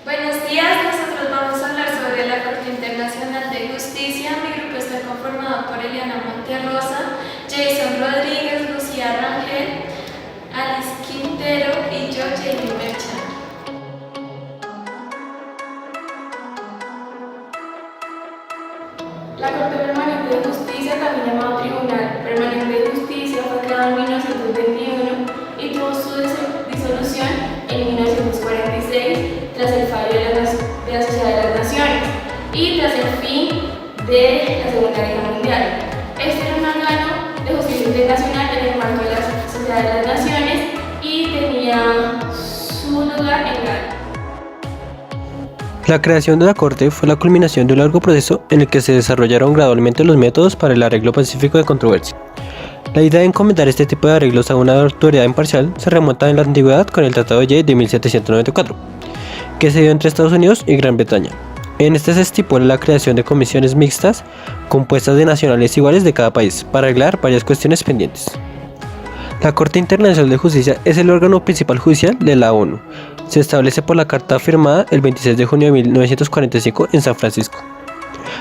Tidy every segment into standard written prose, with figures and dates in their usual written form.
Buenos días, nosotros vamos a hablar sobre la Corte Internacional de Justicia. Mi grupo está conformado por Eliana Monterrosa, Jason Rodríguez, Lucía Rangel, Alice Quintero y yo, Jamie Merchant. La Corte Permanente de Justicia, también llamado Tribunal Permanente de Justicia, fue creada en 1921 y tuvo su disolución en 1946 tras el fallo de la Sociedad de las Naciones y tras el fin de la Segunda Guerra Mundial. Este era un órgano de justicia internacional en el marco de la Sociedad de las Naciones y tenía su lugar en Ghana. La creación de la Corte fue la culminación de un largo proceso en el que se desarrollaron gradualmente los métodos para el arreglo pacífico de controversia. La idea de encomendar este tipo de arreglos a una autoridad imparcial se remonta en la antigüedad con el Tratado de Ye de 1794, que se dio entre Estados Unidos y Gran Bretaña. En este se estipula la creación de comisiones mixtas compuestas de nacionales iguales de cada país para arreglar varias cuestiones pendientes. La Corte Internacional de Justicia es el órgano principal judicial de la ONU. Se establece por la Carta firmada el 26 de junio de 1945 en San Francisco.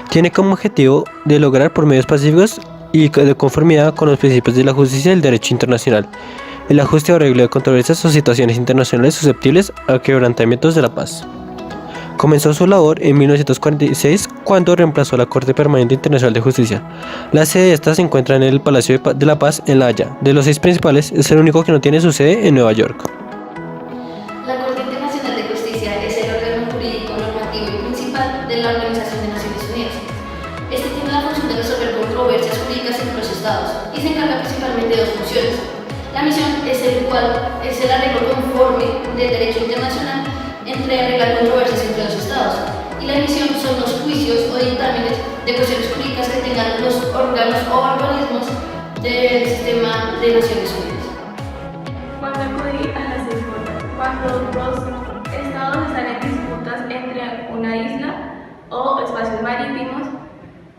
Tiene como objetivo de lograr por medios pacíficos y de conformidad con los principios de la justicia y el derecho internacional, el ajuste o arreglo de controversias o situaciones internacionales susceptibles a quebrantamientos de la paz. Comenzó su labor en 1946 cuando reemplazó la Corte Permanente Internacional de Justicia. La sede de esta se encuentra en el Palacio de la Paz en La Haya. De los 6 principales, es el único que no tiene su sede en Nueva York. La Corte Internacional de Justicia es el órgano jurídico, normativo y principal de la Organización de Naciones Unidas. Este tiene la función de resolver controversias jurídicas entre los estados y se encarga principalmente de 2 funciones. La misión es el arreglo conforme del derecho internacional entre arreglar controversias entre los estados, y la emisión son los juicios o dictámenes de cuestiones jurídicas que tengan los órganos o organismos del sistema de Naciones Unidas. Cuando acudí a las disputas, cuando dos estados están en disputas entre una isla o espacios marítimos,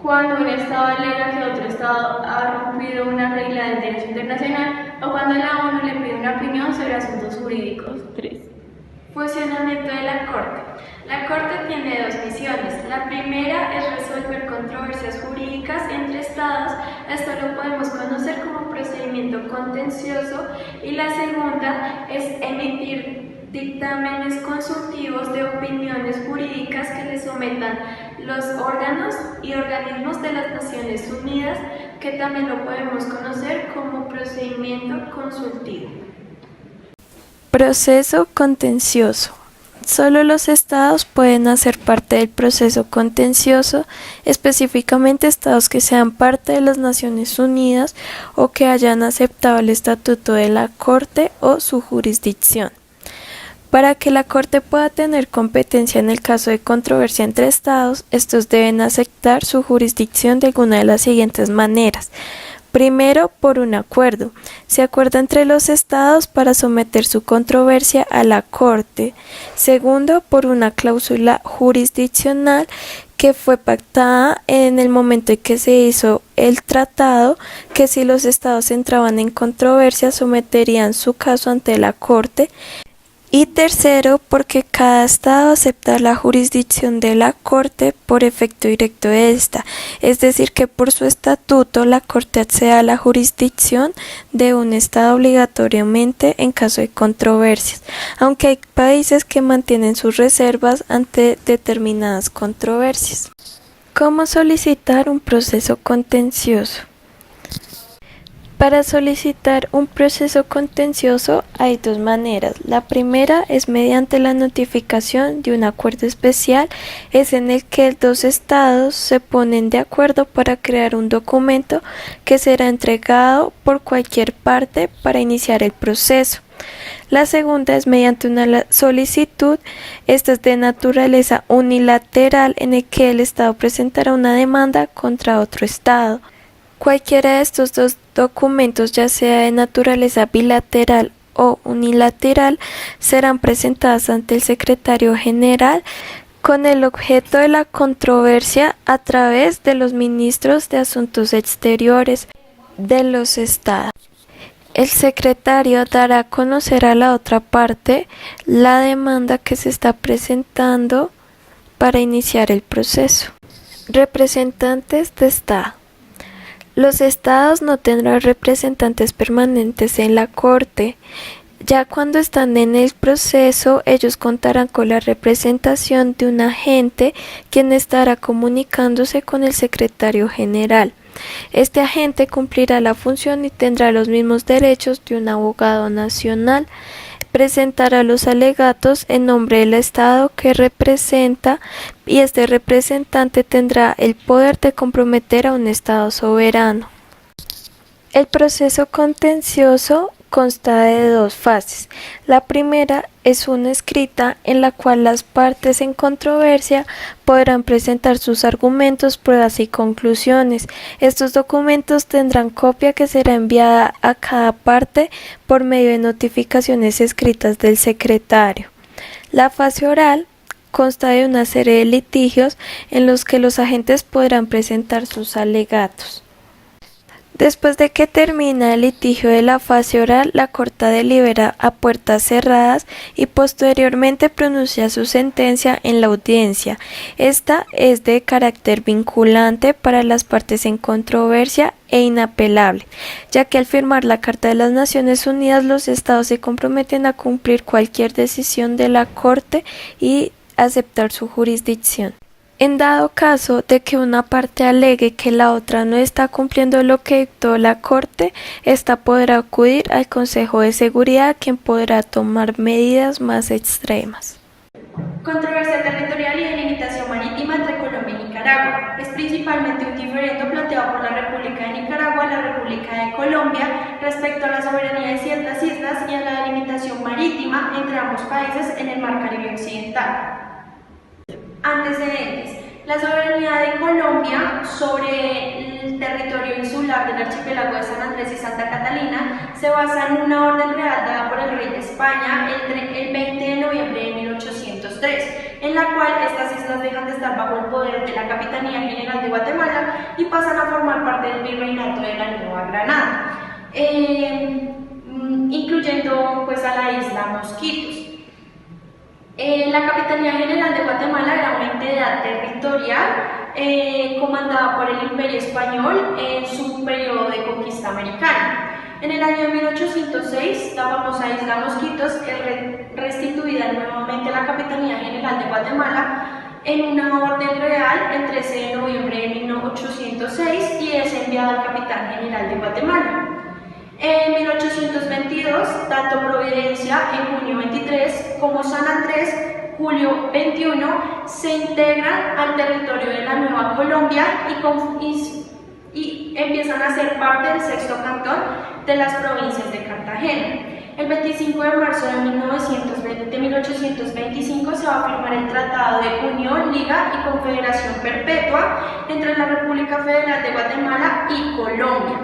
cuando un estado alega que otro estado ha rompido una regla del derecho internacional o cuando la ONU le pide una opinión sobre asuntos jurídicos. 3. Funcionamiento de la Corte. La Corte tiene 2 misiones. La primera es resolver controversias jurídicas entre estados. Esto lo podemos conocer como procedimiento contencioso. Y la segunda es emitir dictámenes consultivos de opiniones jurídicas que le sometan los órganos y organismos de las Naciones Unidas, que también lo podemos conocer como procedimiento consultivo. Proceso contencioso. Solo los estados pueden hacer parte del proceso contencioso, específicamente estados que sean parte de las Naciones Unidas o que hayan aceptado el estatuto de la Corte o su jurisdicción. Para que la Corte pueda tener competencia en el caso de controversia entre estados, estos deben aceptar su jurisdicción de alguna de las siguientes maneras. Primero, por un acuerdo. Se acuerda entre los estados para someter su controversia a la Corte. Segundo, por una cláusula jurisdiccional que fue pactada en el momento en que se hizo el tratado, que si los estados entraban en controversia someterían su caso ante la Corte. Y tercero, porque cada estado acepta la jurisdicción de la Corte por efecto directo de esta, es decir, que por su estatuto la Corte accede a la jurisdicción de un estado obligatoriamente en caso de controversias, aunque hay países que mantienen sus reservas ante determinadas controversias. ¿Cómo solicitar un proceso contencioso? Para solicitar un proceso contencioso hay 2 maneras. La primera es mediante la notificación de un acuerdo especial, es en el que 2 estados se ponen de acuerdo para crear un documento que será entregado por cualquier parte para iniciar el proceso. La segunda es mediante una solicitud, esta es de naturaleza unilateral en el que el estado presentará una demanda contra otro estado. Cualquiera de estos 2 documentos, ya sea de naturaleza bilateral o unilateral, serán presentadas ante el Secretario General con el objeto de la controversia a través de los ministros de Asuntos Exteriores de los estados. el secretario dará a conocer a la otra parte la demanda que se está presentando para iniciar el proceso. Representantes de Estado. Los estados no tendrán representantes permanentes en la Corte. Ya cuando están en el proceso, ellos contarán con la representación de un agente quien estará comunicándose con el secretario general. Este agente cumplirá la función y tendrá los mismos derechos de un abogado nacional. Presentará los alegatos en nombre del Estado que representa y este representante tendrá el poder de comprometer a un Estado soberano. El proceso contencioso consta de dos fases. La primera es una escrita en la cual las partes en controversia podrán presentar sus argumentos, pruebas y conclusiones. Estos documentos tendrán copia que será enviada a cada parte por medio de notificaciones escritas del secretario. La fase oral consta de una serie de litigios en los que los agentes podrán presentar sus alegatos. Después de que termina el litigio de la fase oral, la Corte delibera a puertas cerradas y posteriormente pronuncia su sentencia en la audiencia. Esta es de carácter vinculante para las partes en controversia e inapelable, ya que al firmar la Carta de las Naciones Unidas los estados se comprometen a cumplir cualquier decisión de la Corte y aceptar su jurisdicción. En dado caso de que una parte alegue que la otra no está cumpliendo lo que dictó la Corte, ésta podrá acudir al Consejo de Seguridad, quien podrá tomar medidas más extremas. Controversia territorial y delimitación marítima entre Colombia y Nicaragua. Es principalmente un diferendo planteado por la República de Nicaragua y la República de Colombia respecto a la soberanía de ciertas islas y a la delimitación marítima entre ambos países en el Mar Caribe Occidental. Antecedentes. La soberanía de Colombia sobre el territorio insular del archipiélago de San Andrés y Santa Catalina se basa en una orden real dada por el rey de España entre el 20 de noviembre de 1803, en la cual estas islas dejan de estar bajo el poder de la Capitanía General de Guatemala y pasan a formar parte del virreinato de la Nueva Granada, incluyendo pues a la isla Mosquitos. La Capitanía General de Guatemala era una entidad territorial comandada por el Imperio Español en su periodo de conquista americana. En el año de 1806, la famosa isla Mosquitos es restituida nuevamente a la Capitanía General de Guatemala en una orden real el 13 de noviembre de 1806 y es enviada al Capitán General de Guatemala. En 1822, tanto Providencia en junio 23 como San Andrés, julio 21, se integran al territorio de la Nueva Colombia y empiezan a ser parte del sexto cantón de las provincias de Cartagena. El 25 de marzo de 1825 se va a firmar el Tratado de Unión, Liga y Confederación Perpetua entre la República Federal de Guatemala y Colombia,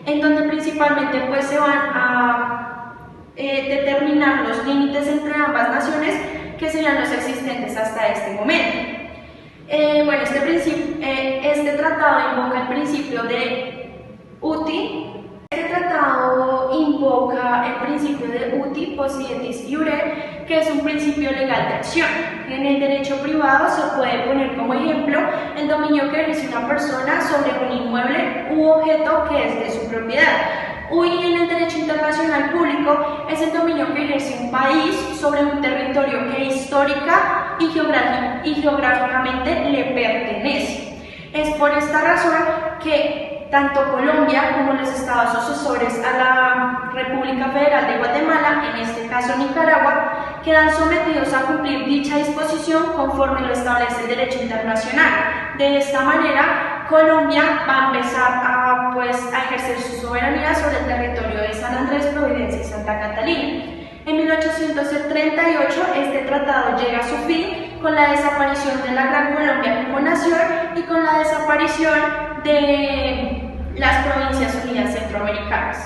en donde principalmente pues se van a determinar los límites entre ambas naciones que serían los existentes hasta este momento. Bueno, este tratado invoca el principio de uti. Este tratado invoca el principio de uti possidetis iure, que es un principio legal de acción. En el derecho privado se puede poner como ejemplo el dominio que ejerce una persona sobre un inmueble u objeto que es de su propiedad. Hoy en el derecho internacional público es el dominio que ejerce un país sobre un territorio que histórica y geográficamente le pertenece. Es por esta razón que tanto Colombia como los estados sucesores a la República Federal de Guatemala, en este caso Nicaragua, quedan sometidos a cumplir dicha disposición conforme lo establece el derecho internacional. De esta manera, Colombia va a empezar a ejercer su soberanía sobre el territorio de San Andrés, Providencia y Santa Catalina. En 1838 este tratado llega a su fin con la desaparición de la Gran Colombia como nación y con la desaparición de las Provincias Unidas Centroamericanas.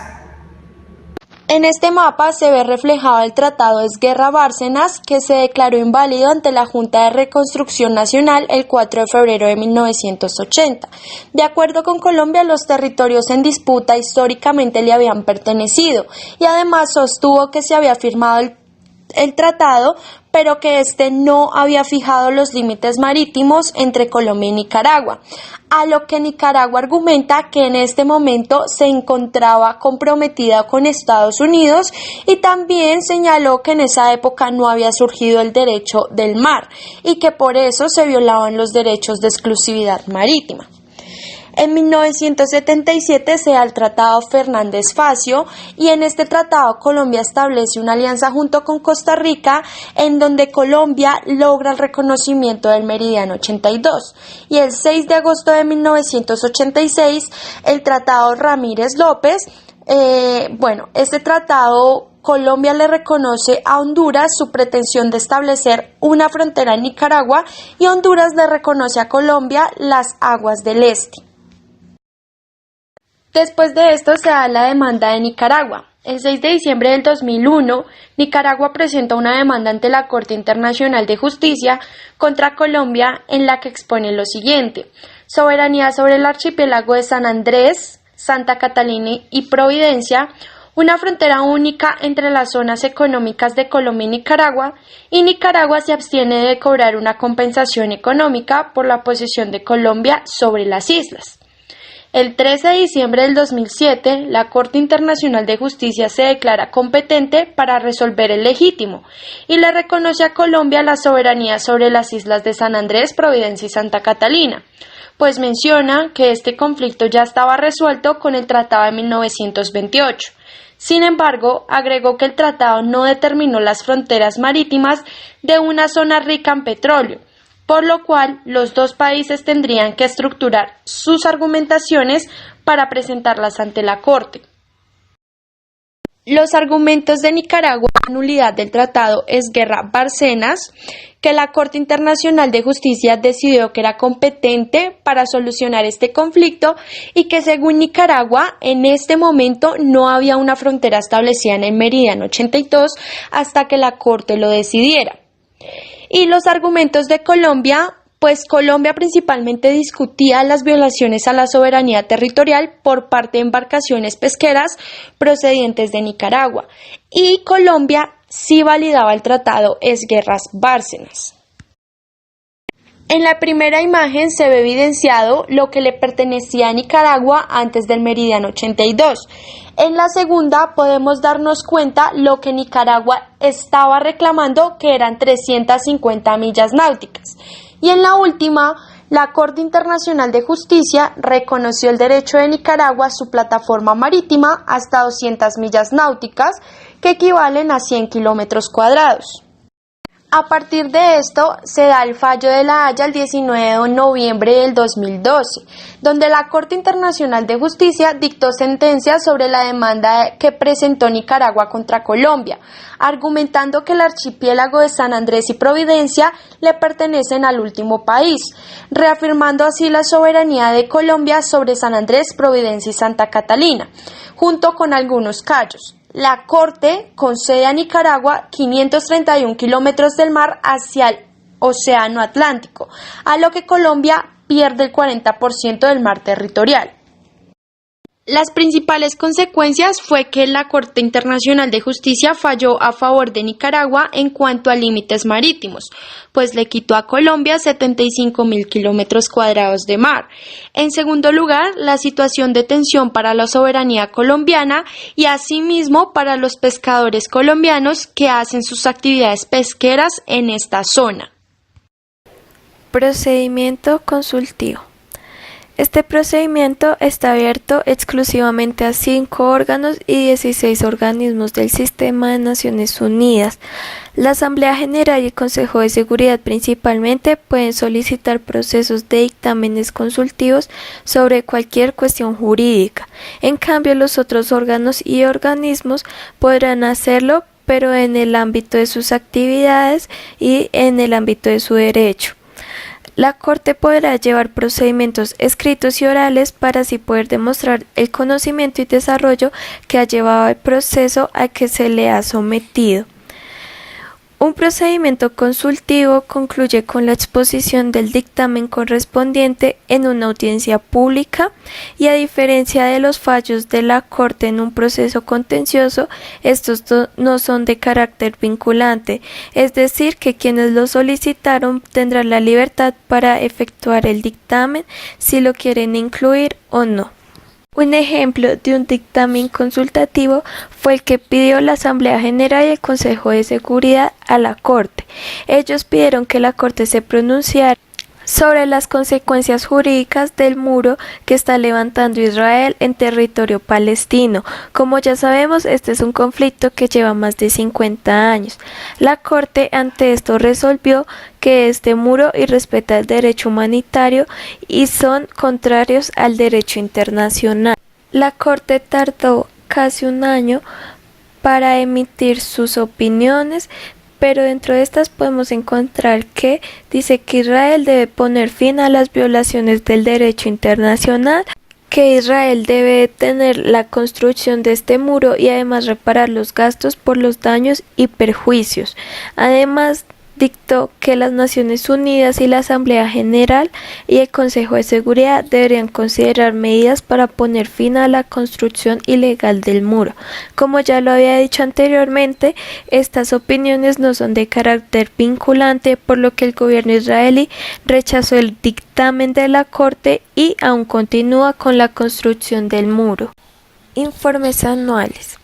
En este mapa se ve reflejado el Tratado Esguerra-Bárcenas, que se declaró inválido ante la Junta de Reconstrucción Nacional el 4 de febrero de 1980. De acuerdo con Colombia, los territorios en disputa históricamente le habían pertenecido y además sostuvo que se había firmado el tratado, pero que este no había fijado los límites marítimos entre Colombia y Nicaragua, a lo que Nicaragua argumenta que en este momento se encontraba comprometida con Estados Unidos y también señaló que en esa época no había surgido el derecho del mar y que por eso se violaban los derechos de exclusividad marítima. En 1977 se da el Tratado Fernández-Facio y en este tratado Colombia establece una alianza junto con Costa Rica en donde Colombia logra el reconocimiento del Meridiano 82 y el 6 de agosto de 1986 el Tratado Ramírez-López, este tratado Colombia le reconoce a Honduras su pretensión de establecer una frontera en Nicaragua y Honduras le reconoce a Colombia las aguas del este. Después de esto se da la demanda de Nicaragua. El 6 de diciembre del 2001, Nicaragua presenta una demanda ante la Corte Internacional de Justicia contra Colombia en la que expone lo siguiente: soberanía sobre el archipiélago de San Andrés, Santa Catalina y Providencia, una frontera única entre las zonas económicas de Colombia y Nicaragua se abstiene de cobrar una compensación económica por la posesión de Colombia sobre las islas. El 13 de diciembre del 2007, la Corte Internacional de Justicia se declara competente para resolver el legítimo y le reconoce a Colombia la soberanía sobre las islas de San Andrés, Providencia y Santa Catalina, pues menciona que este conflicto ya estaba resuelto con el Tratado de 1928. Sin embargo, agregó que el tratado no determinó las fronteras marítimas de una zona rica en petróleo, por lo cual los dos países tendrían que estructurar sus argumentaciones para presentarlas ante la Corte. Los argumentos de Nicaragua en nulidad del Tratado Esguerra-Bárcenas, que la Corte Internacional de Justicia decidió que era competente para solucionar este conflicto y que según Nicaragua en este momento no había una frontera establecida en el Meridiano 82 hasta que la Corte lo decidiera. Y los argumentos de Colombia, pues Colombia principalmente discutía las violaciones a la soberanía territorial por parte de embarcaciones pesqueras procedentes de Nicaragua, y Colombia sí validaba el tratado Esguerras-Bárcenas. En la primera imagen se ve evidenciado lo que le pertenecía a Nicaragua antes del Meridiano 82. En la segunda podemos darnos cuenta lo que Nicaragua estaba reclamando, que eran 350 millas náuticas. Y en la última, la Corte Internacional de Justicia reconoció el derecho de Nicaragua a su plataforma marítima hasta 200 millas náuticas, que equivalen a 100 kilómetros cuadrados. A partir de esto se da el fallo de La Haya el 19 de noviembre del 2012, donde la Corte Internacional de Justicia dictó sentencia sobre la demanda que presentó Nicaragua contra Colombia, argumentando que el archipiélago de San Andrés y Providencia le pertenecen al último país, reafirmando así la soberanía de Colombia sobre San Andrés, Providencia y Santa Catalina, junto con algunos cayos. La Corte concede a Nicaragua 531 kilómetros del mar hacia el Océano Atlántico, a lo que Colombia pierde el 40% del mar territorial. Las principales consecuencias fue que la Corte Internacional de Justicia falló a favor de Nicaragua en cuanto a límites marítimos, pues le quitó a Colombia 75.000 kilómetros cuadrados de mar. En segundo lugar, la situación de tensión para la soberanía colombiana y asimismo para los pescadores colombianos que hacen sus actividades pesqueras en esta zona. Procedimiento consultivo. Este procedimiento está abierto exclusivamente a 5 órganos y 16 organismos del Sistema de Naciones Unidas. La Asamblea General y el Consejo de Seguridad principalmente pueden solicitar procesos de dictámenes consultivos sobre cualquier cuestión jurídica. En cambio, los otros órganos y organismos podrán hacerlo, pero en el ámbito de sus actividades y en el ámbito de su derecho. La Corte podrá llevar procedimientos escritos y orales para así poder demostrar el conocimiento y desarrollo que ha llevado el proceso a que se le ha sometido. Un procedimiento consultivo concluye con la exposición del dictamen correspondiente en una audiencia pública y, a diferencia de los fallos de la Corte en un proceso contencioso, estos no son de carácter vinculante, es decir, que quienes lo solicitaron tendrán la libertad para efectuar el dictamen si lo quieren incluir o no. Un ejemplo de un dictamen consultativo fue el que pidió la Asamblea General y el Consejo de Seguridad a la Corte. Ellos pidieron que la Corte se pronunciara sobre las consecuencias jurídicas del muro que está levantando Israel en territorio palestino. Como ya sabemos, este es un conflicto que lleva más de 50 años. La Corte ante esto resolvió que este muro irrespeta el derecho humanitario y son contrarios al derecho internacional. La Corte tardó casi un año para emitir sus opiniones, pero dentro de estas podemos encontrar que dice que Israel debe poner fin a las violaciones del derecho internacional, que Israel debe detener la construcción de este muro y además reparar los gastos por los daños y perjuicios. Además, dictó que las Naciones Unidas y la Asamblea General y el Consejo de Seguridad deberían considerar medidas para poner fin a la construcción ilegal del muro. Como ya lo había dicho anteriormente, estas opiniones no son de carácter vinculante, por lo que el gobierno israelí rechazó el dictamen de la Corte y aún continúa con la construcción del muro. Informes anuales.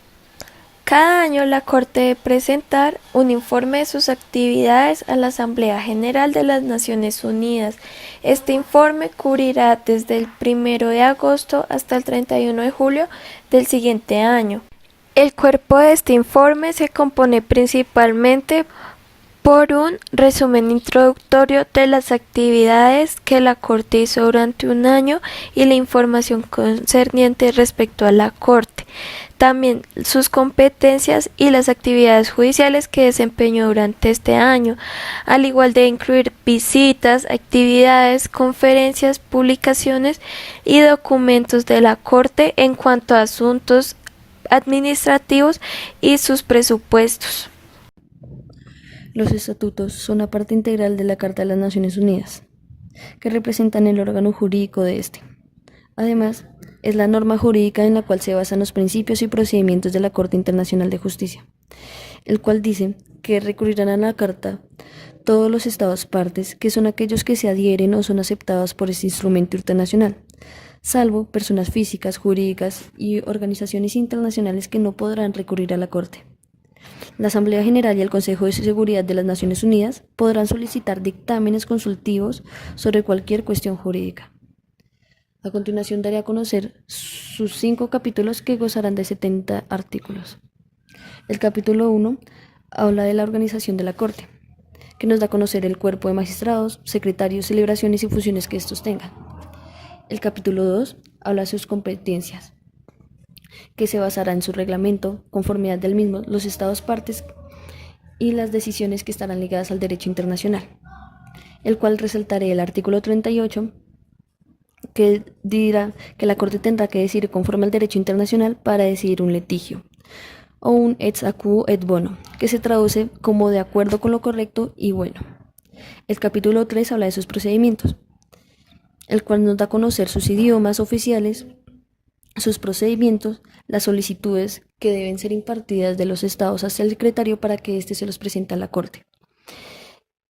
Cada año la Corte debe presentar un informe de sus actividades a la Asamblea General de las Naciones Unidas. Este informe cubrirá desde el 1 de agosto hasta el 31 de julio del siguiente año. El cuerpo de este informe se compone principalmente por un resumen introductorio de las actividades que la Corte hizo durante un año y la información concerniente respecto a la Corte. También sus competencias y las actividades judiciales que desempeñó durante este año, al igual de incluir visitas, actividades, conferencias, publicaciones y documentos de la Corte en cuanto a asuntos administrativos y sus presupuestos. Los estatutos son una parte integral de la Carta de las Naciones Unidas, que representan el órgano jurídico de este. Además, es la norma jurídica en la cual se basan los principios y procedimientos de la Corte Internacional de Justicia, el cual dice que recurrirán a la Carta todos los Estados partes, que son aquellos que se adhieren o son aceptados por este instrumento internacional, salvo personas físicas, jurídicas y organizaciones internacionales que no podrán recurrir a la Corte. La Asamblea General y el Consejo de Seguridad de las Naciones Unidas podrán solicitar dictámenes consultivos sobre cualquier cuestión jurídica. A continuación daré a conocer sus 5 capítulos que gozarán de 70 artículos. El capítulo 1 habla de la organización de la Corte, que nos da a conocer el cuerpo de magistrados, secretarios, celebraciones y funciones que estos tengan. El capítulo 2 habla de sus competencias, que se basará en su reglamento, conformidad del mismo, los estados partes y las decisiones que estarán ligadas al derecho internacional, el cual resaltaré el artículo 38, que dirá que la Corte tendrá que decidir conforme al derecho internacional para decidir un litigio, o un ex aequo et bono, que se traduce como de acuerdo con lo correcto y bueno. El capítulo 3 habla de sus procedimientos, el cual nos da a conocer sus idiomas oficiales, sus procedimientos, las solicitudes que deben ser impartidas de los estados hacia el secretario para que éste se los presente a la Corte.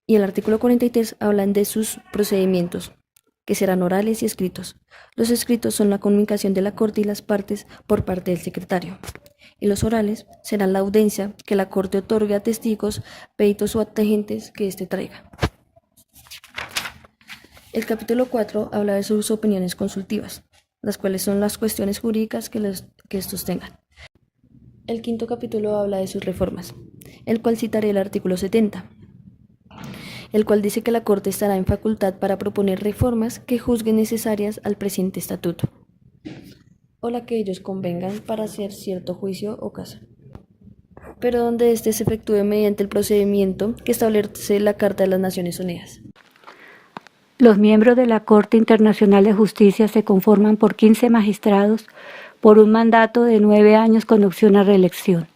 Y el artículo 43 hablan de sus procedimientos, que serán orales y escritos. Los escritos son la comunicación de la Corte y las partes por parte del secretario. Y los orales serán la audiencia que la Corte otorgue a testigos, peritos o atagentes que éste traiga. El capítulo 4 habla de sus opiniones consultivas, las cuales son las cuestiones jurídicas que estos tengan. El quinto capítulo habla de sus reformas, el cual citaré el artículo 70, el cual dice que la Corte estará en facultad para proponer reformas que juzguen necesarias al presente estatuto, o la que ellos convengan para hacer cierto juicio o caso, pero donde éste se efectúe mediante el procedimiento que establece la Carta de las Naciones Unidas. Los miembros de la Corte Internacional de Justicia se conforman por 15 magistrados por un mandato de 9 años con opción a reelección,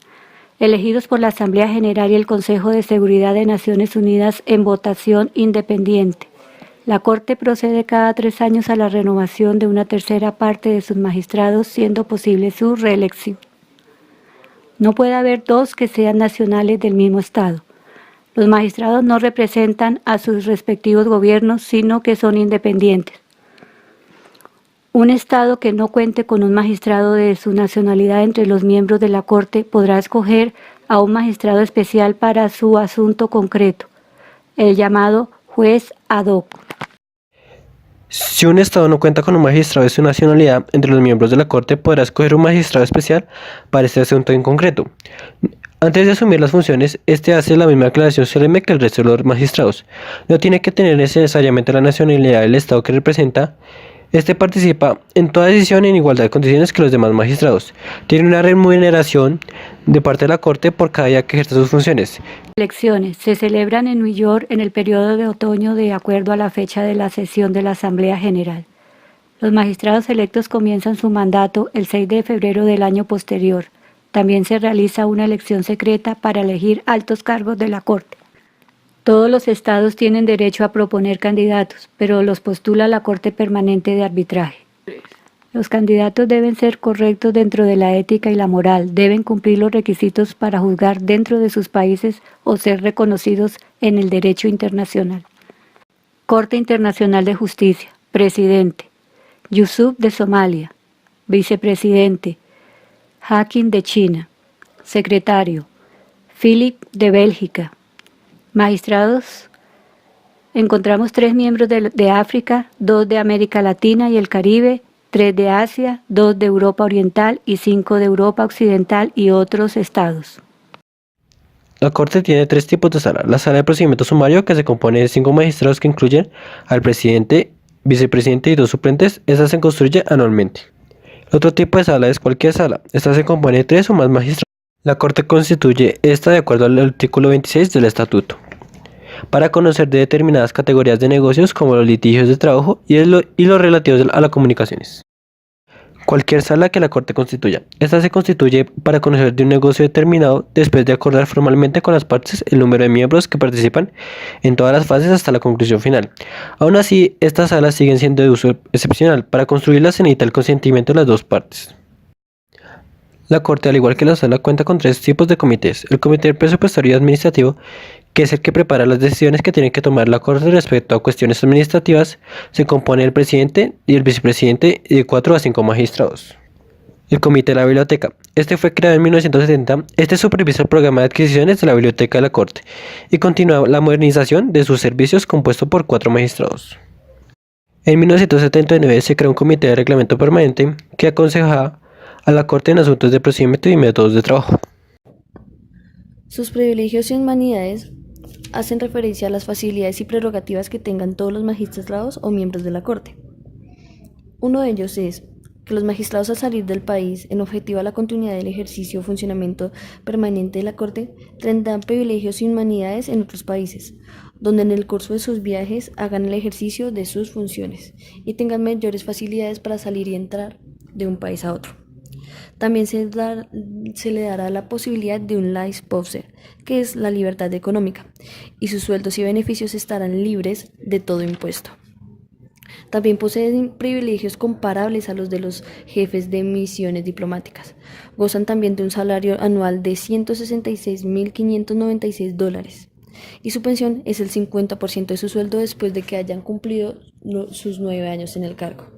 elegidos por la Asamblea General y el Consejo de Seguridad de Naciones Unidas en votación independiente. La Corte procede cada 3 años a la renovación de una tercera parte de sus magistrados, siendo posible su reelección. No puede haber dos que sean nacionales del mismo Estado. Los magistrados no representan a sus respectivos gobiernos, sino que son independientes. Un Estado que no cuente con un magistrado de su nacionalidad entre los miembros de la Corte podrá escoger a un magistrado especial para su asunto concreto, el llamado juez ad hoc. Si un Estado no cuenta con un magistrado de su nacionalidad entre los miembros de la Corte, podrá escoger un magistrado especial para este asunto en concreto. Antes de asumir las funciones, este hace la misma aclaración solemne que el resto de los magistrados. No tiene que tener necesariamente la nacionalidad del Estado que representa. Este participa en toda decisión en igualdad de condiciones que los demás magistrados. Tiene una remuneración de parte de la Corte por cada día que ejerce sus funciones. Elecciones se celebran en New York en el periodo de otoño de acuerdo a la fecha de la sesión de la Asamblea General. Los magistrados electos comienzan su mandato el 6 de febrero del año posterior. También se realiza una elección secreta para elegir altos cargos de la Corte. Todos los estados tienen derecho a proponer candidatos, pero los postula la Corte Permanente de Arbitraje. Los candidatos deben ser correctos dentro de la ética y la moral, deben cumplir los requisitos para juzgar dentro de sus países o ser reconocidos en el derecho internacional. Corte Internacional de Justicia. Presidente: Yusuf de Somalia. Vicepresidente: Hakim de China. Secretario: Philip de Bélgica. Magistrados: encontramos 3 miembros de África, 2 de América Latina y el Caribe, 3 de Asia, 2 de Europa Oriental y 5 de Europa Occidental y otros estados. La Corte tiene 3 tipos de sala. La sala de procedimiento sumario, que se compone de 5 magistrados que incluyen al presidente, vicepresidente y 2 suplentes. Esta se construye anualmente. El otro tipo de sala es cualquier sala. Esta se compone de 3 o más magistrados. La Corte constituye esta de acuerdo al artículo 26 del Estatuto, para conocer de determinadas categorías de negocios como los litigios de trabajo y los relativos a las comunicaciones. Cualquier sala que la Corte constituya. Esta se constituye para conocer de un negocio determinado después de acordar formalmente con las partes el número de miembros que participan en todas las fases hasta la conclusión final. Aún así, estas salas siguen siendo de uso excepcional. Para construirlas se necesita el consentimiento de las 2 partes. La Corte, al igual que la sala, cuenta con 3 tipos de comités. El comité presupuestario y administrativo, que es el que prepara las decisiones que tiene que tomar la Corte respecto a cuestiones administrativas, se compone del presidente y el vicepresidente y de 4 a 5 magistrados. El comité de la biblioteca. Este fue creado en 1970. Este supervisa el programa de adquisiciones de la biblioteca de la Corte y continúa la modernización de sus servicios, compuesto por 4 magistrados. En 1979 se creó un comité de reglamento permanente que aconsejaba a la Corte en asuntos de procedimiento y métodos de trabajo. Sus privilegios y humanidades hacen referencia a las facilidades y prerrogativas que tengan todos los magistrados o miembros de la Corte. Uno de ellos es que los magistrados, al salir del país en objetivo a la continuidad del ejercicio o funcionamiento permanente de la Corte, tendrán privilegios y humanidades en otros países, donde en el curso de sus viajes hagan el ejercicio de sus funciones y tengan mayores facilidades para salir y entrar de un país a otro. También se le dará la posibilidad de un Leistposten, que es la libertad económica, y sus sueldos y beneficios estarán libres de todo impuesto. También poseen privilegios comparables a los de los jefes de misiones diplomáticas. Gozan también de un salario anual de $166.596 y su pensión es el 50% de su sueldo después de que hayan cumplido sus 9 años en el cargo.